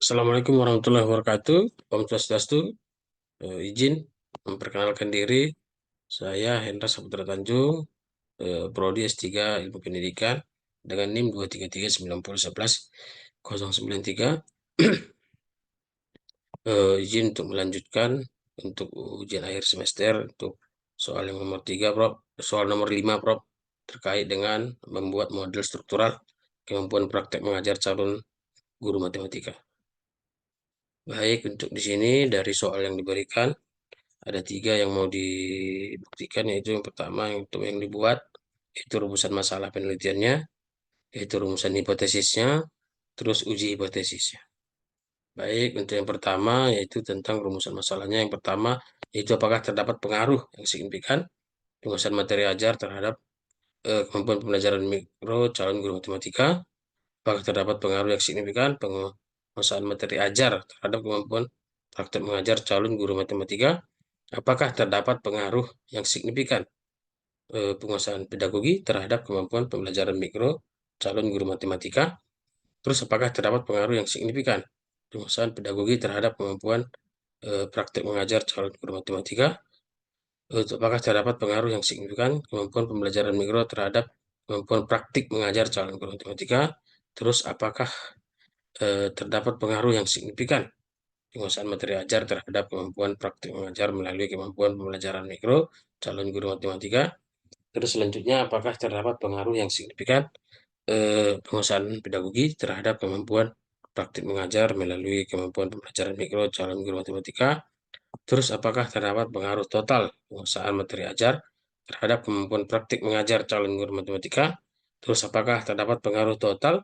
Assalamualaikum warahmatullahi wabarakatuh. Om Swastiastu. Izin memperkenalkan diri. Saya Hendra Saputra Tanjung, Prodi S3 Ilmu Pendidikan dengan NIM 2339011 izin untuk melanjutkan untuk ujian akhir semester untuk soal yang nomor 3, Prof. Soal nomor 5, Prof. Terkait dengan membuat model struktural kemampuan praktek mengajar calon guru matematika. Baik, untuk di sini dari soal yang diberikan ada 3 yang mau dibuktikan, yaitu yang pertama untuk yang dibuat itu rumusan masalah penelitiannya, yaitu rumusan hipotesisnya, terus uji hipotesisnya. Baik, untuk yang pertama yaitu tentang rumusan masalahnya. Yang pertama yaitu apakah terdapat pengaruh yang signifikan penguasaan materi ajar terhadap kemampuan pembelajaran mikro calon guru matematika. Apakah terdapat pengaruh yang signifikan penguasaan materi ajar terhadap kemampuan praktek mengajar calon guru matematika. Apakah terdapat pengaruh yang signifikan penguasaan pedagogi terhadap kemampuan pembelajaran mikro calon guru matematika? Terus apakah terdapat pengaruh yang signifikan penguasaan pedagogi terhadap kemampuan praktek mengajar calon guru matematika? Apakah terdapat pengaruh yang signifikan kemampuan pembelajaran mikro terhadap kemampuan praktik mengajar calon guru matematika? Terus apakah terdapat pengaruh yang signifikan penguasaan materi ajar terhadap kemampuan praktik mengajar melalui kemampuan pembelajaran mikro calon guru matematika? Terus selanjutnya, apakah terdapat pengaruh yang signifikan penguasaan pedagogi terhadap kemampuan praktik mengajar melalui kemampuan pembelajaran mikro calon guru matematika? Terus apakah terdapat pengaruh total penguasaan materi ajar terhadap kemampuan praktik mengajar calon guru matematika? Terus apakah terdapat pengaruh total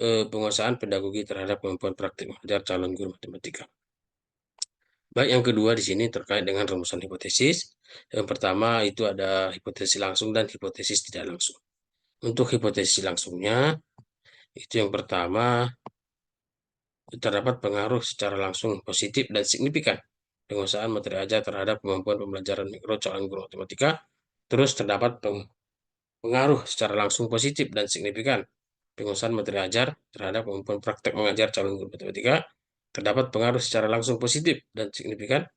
penguasaan pedagogi terhadap kemampuan praktik mengajar calon guru matematika? Baik, yang kedua di sini terkait dengan rumusan hipotesis. Yang pertama itu ada hipotesis langsung dan hipotesis tidak langsung. Untuk hipotesis langsungnya, itu yang pertama, terdapat pengaruh secara langsung positif dan signifikan penguasaan materi ajar terhadap kemampuan pembelajaran mikro calon guru matematika. Terus terdapat pengaruh secara langsung positif dan signifikan penguasaan materi ajar terhadap kemampuan praktek mengajar calon guru matematika. Terdapat pengaruh secara langsung positif dan signifikan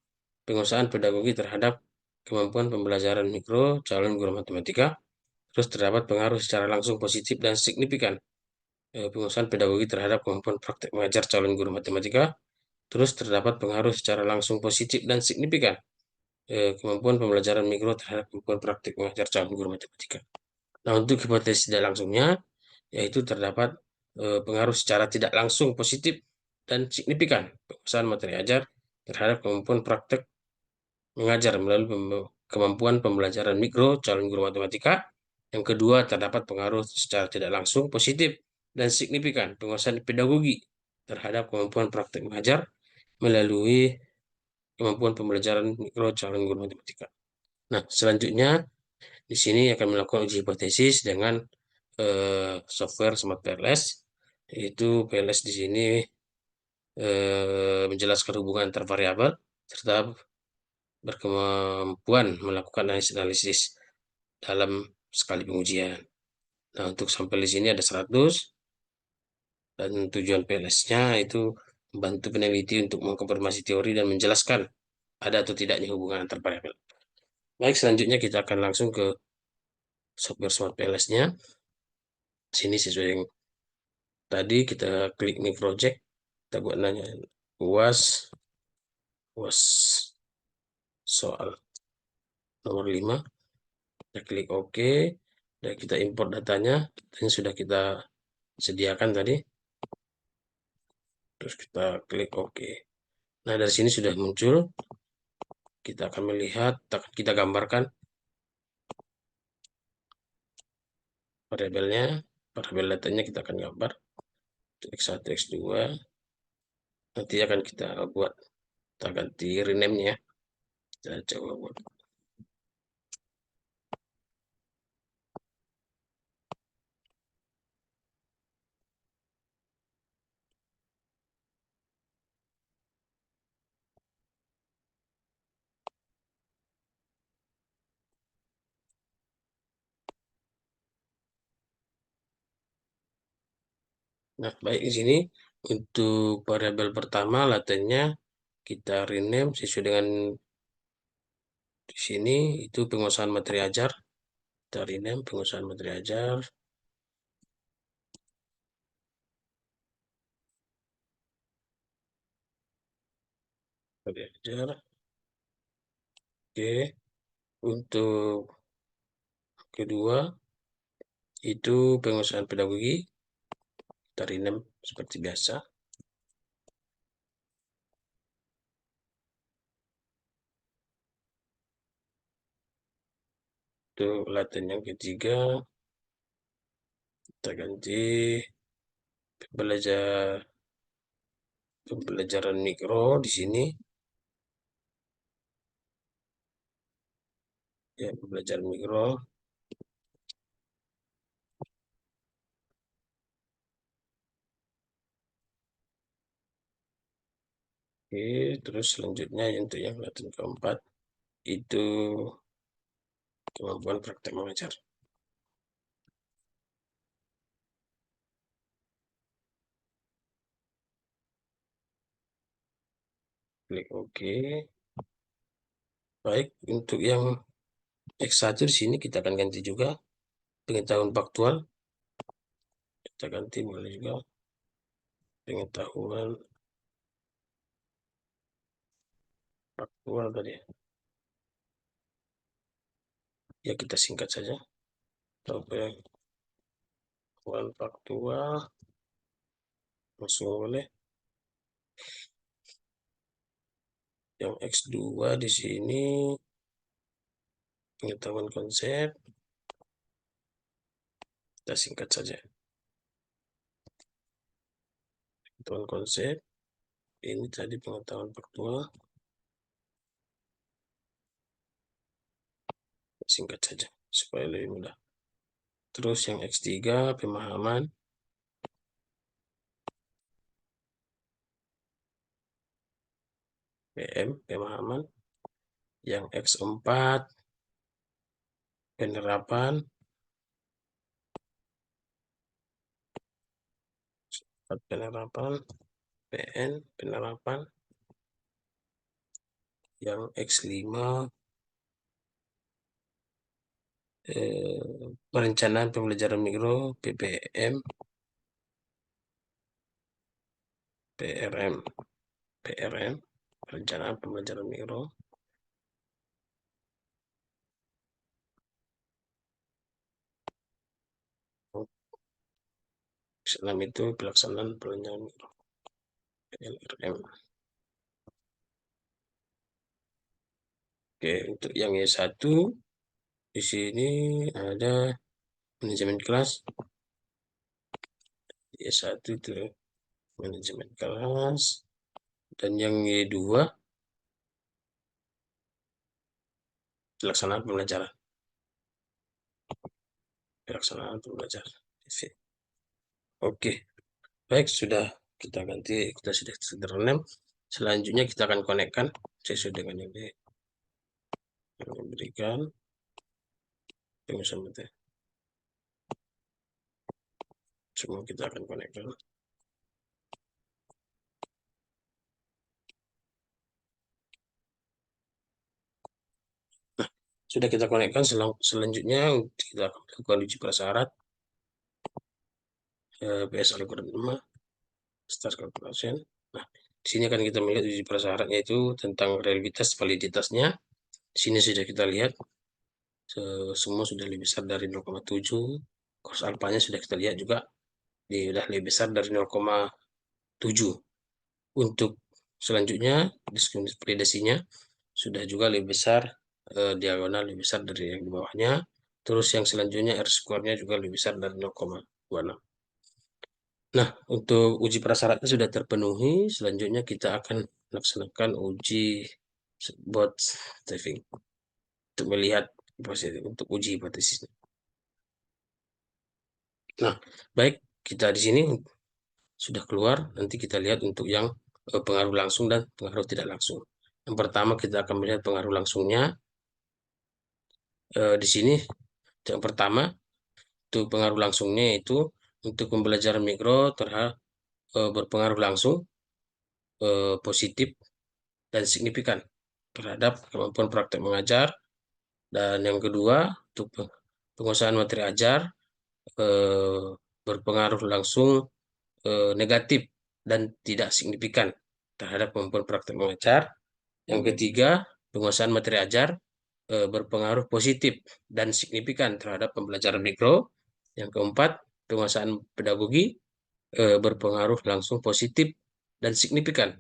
penguasaan pedagogi terhadap kemampuan pembelajaran mikro calon guru matematika. Terus terdapat pengaruh secara langsung positif dan signifikan penguasaan pedagogi terhadap kemampuan praktek mengajar calon guru matematika. Terus terdapat pengaruh secara langsung positif dan signifikan kemampuan pembelajaran mikro terhadap kemampuan praktek mengajar calon guru matematika. Nah, untuk hipotesis tidak langsungnya, yaitu terdapat pengaruh secara tidak langsung positif dan signifikan penguasaan materi ajar terhadap kemampuan praktek mengajar melalui kemampuan pembelajaran mikro calon guru matematika. Yang kedua, terdapat pengaruh secara tidak langsung positif dan signifikan penguasaan pedagogi terhadap kemampuan praktek mengajar melalui kemampuan pembelajaran mikro calon guru matematika. Nah, selanjutnya di sini akan melakukan uji hipotesis dengan software Smart PLS. Yaitu PLS di sini menjelaskan hubungan antar variabel serta berkemampuan melakukan analisis dalam sekali pengujian. Nah, untuk sampel di sini ada 100 dan tujuan PLS-nya itu membantu peneliti untuk mengkonfirmasi teori dan menjelaskan ada atau tidaknya hubungan antar variabel. Baik, selanjutnya kita akan langsung ke software Smart PLS-nya. Sini sesuai yang tadi kita klik new project, kita buat nanya UAS soal nomor 5, kita klik OK, dan kita import datanya, dan sudah kita sediakan tadi, terus kita klik OK. Nah, dari sini sudah muncul, kita akan melihat, kita gambarkan variabelnya, variabel datanya kita akan gambar, X1, X2, nanti akan kita buat, kita ganti rename-nya, kita coba buat. Nah, baik di sini Untuk variabel pertama latennya kita rename sesuai dengan di sini itu penguasaan materi ajar. Kita rename penguasaan materi ajar. Materi ajar. Oke. Untuk kedua itu penguasaan pedagogi. Kita rename seperti biasa. Untuk laten yang ketiga kita ganti pembelajaran mikro di sini. Ya, pembelajaran mikro. Oke, terus selanjutnya untuk yang laten keempat itu kemampuan praktek mengajar. Klik OK. Baik, untuk yang X1 di sini kita akan ganti juga pengetahuan faktual. Kita ganti boleh juga pengetahuan faktual tadi. Ya kita singkat saja. Pengetahuan faktual langsung boleh. Yang X2 di sini pengetahuan konsep. Kita singkat saja. Pengetahuan konsep. Ini tadi pengetahuan faktual. Singkat saja supaya lebih mudah. Terus yang X3 pemahaman. PM pemahaman. Yang X4 penerapan. Penerapan. PN penerapan. Yang X5 perencanaan pembelajaran mikro PPM PRM perencanaan pembelajaran mikro. X6 itu pelaksanaan pembelajaran mikro PLRM. Oke, untuk yang Y1 di sini ada manajemen kelas. Y1 itu manajemen kelas. Dan yang Y2 pelaksanaan pembelajaran. Pelaksanaan pembelajaran. Oke, baik sudah kita ganti, kita sudah rename. Selanjutnya kita akan konekkan sesuai dengan yang diberikan. Semua kita akan konekkan. Nah, sudah kita konekkan. Selanjutnya kita akan lakukan uji prasyarat PS algoritma start calculation. Nah, di sini akan kita melihat uji prasyaratnya itu tentang reliabilitas validitasnya. Di sini sudah kita lihat semua sudah lebih besar dari 0,7. Cos alfanya sudah kita lihat juga sudah lebih besar dari 0,7. Untuk selanjutnya diskriminasinya sudah juga lebih besar, diagonal lebih besar dari yang di bawahnya. Terus yang selanjutnya R square-nya juga lebih besar dari 0,26. Nah, untuk uji prasyaratnya sudah terpenuhi. Selanjutnya kita akan melaksanakan uji bot testing untuk melihat untuk uji hipotesisnya. Nah, baik, kita di sini sudah keluar. Nanti kita lihat untuk yang pengaruh langsung dan pengaruh tidak langsung. Yang pertama kita akan melihat pengaruh langsungnya. Di sini yang pertama untuk pengaruh langsungnya itu untuk pembelajaran mikro terhadap berpengaruh langsung positif dan signifikan terhadap kemampuan praktek mengajar. Dan yang kedua, untuk penguasaan materi ajar eh, berpengaruh langsung negatif dan tidak signifikan terhadap kemampuan praktek mengajar. Yang ketiga, penguasaan materi ajar berpengaruh positif dan signifikan terhadap pembelajaran mikro. Yang keempat, penguasaan pedagogi berpengaruh langsung positif dan signifikan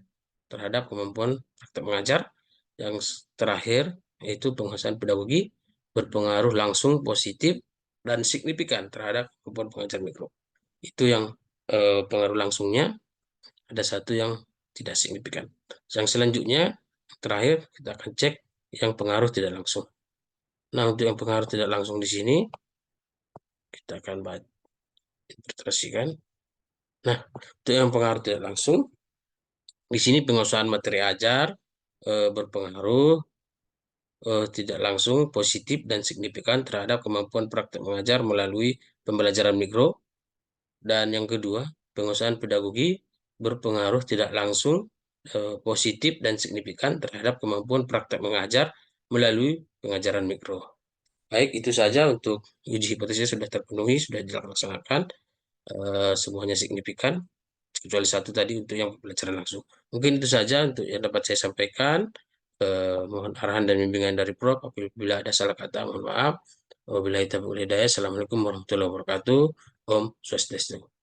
terhadap kemampuan praktek mengajar. Yang terakhir, yaitu penguasaan pedagogi berpengaruh langsung positif dan signifikan terhadap kemampuan pengajar mikro. Itu yang pengaruh langsungnya, ada satu yang tidak signifikan. Yang selanjutnya, terakhir, kita akan cek yang pengaruh tidak langsung. Nah, untuk yang pengaruh tidak langsung di sini, kita akan interpretasikan. Nah, untuk yang pengaruh tidak langsung, di sini penguasaan materi ajar berpengaruh tidak langsung positif dan signifikan terhadap kemampuan praktek mengajar melalui pembelajaran mikro. Dan yang kedua, penguasaan pedagogi berpengaruh tidak langsung positif dan signifikan terhadap kemampuan praktek mengajar melalui pengajaran mikro. Baik, itu saja untuk uji hipotesis sudah terpenuhi, sudah dilaksanakan, semuanya signifikan, kecuali satu tadi untuk yang pembelajaran langsung. Mungkin itu saja untuk yang dapat saya sampaikan. Mohon arahan dan bimbingan dari Prof. Apabila ada salah kata, mohon maaf. Wabillahi taufiq wal hidayah. Assalamualaikum warahmatullahi wabarakatuh. Om Swastiastu.